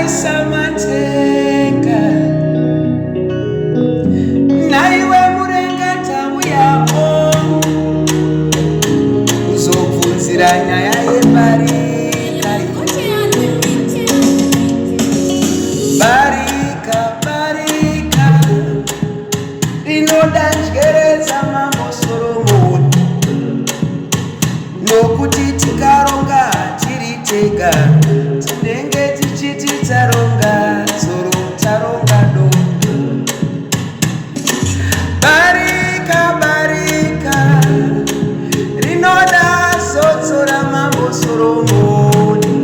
aisamatenga naiwe murenga tauyawo kuzobvunzira nyaya yebarika barika barika rinoda njeredza mambo Soromoni nokuti tikaronga tiri tega tinenge tichiti taronga tsoro taronga dondo barika barika rinoda sotso ramambo Soromoni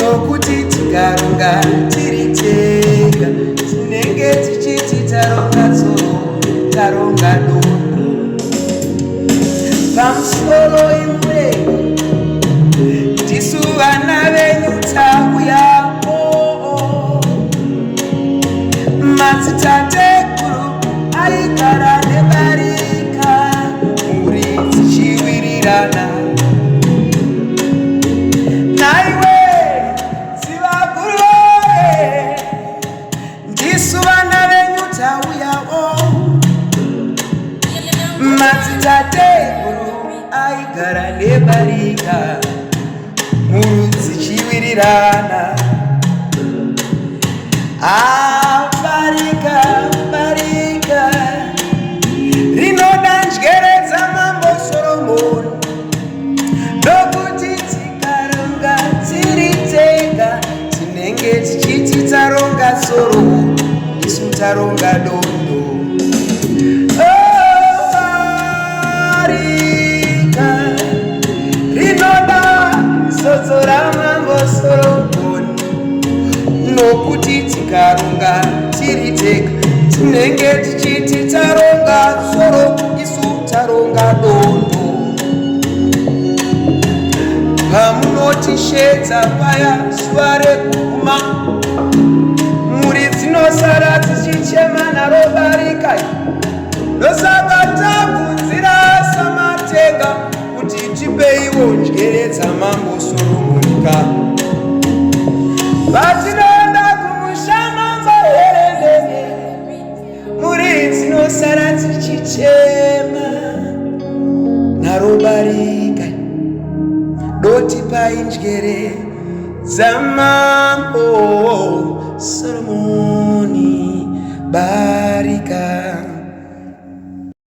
nokuti tikaronga tiri tega tinenge tichiti taronga tsoro taronga dondo pamusoro imwe ndisu vana venyu tauyapo madzitateguru aigara nebarika mhuri dzichiwirirana naiwe dzivagurore ndisu vana venyu tauyapo madzitateguru aigara nebarika mhuri dzichiwirirana barika barika rinoda njeredza mambo Soromoni nokuti tikaronga tiri tega tinenge tichiti taronga tsoro isu taronga dondo barika rinoda sotso ramambo Soromoni nokuti tikaronga tiri tega tinenge tichiti taronga tsoro isu taronga dondo pamunotishedza paya zuva rekuguma mhuri dzinosara dzichichema naro barika ndosaka tabvunzira samatenga kuti tipeiwo njeredza mambo Soromoni ka patinoenda kumusha mambo herendene mhuri dzinosara dzichichema naro barika dotipai njeredza mambo Soromoni barika.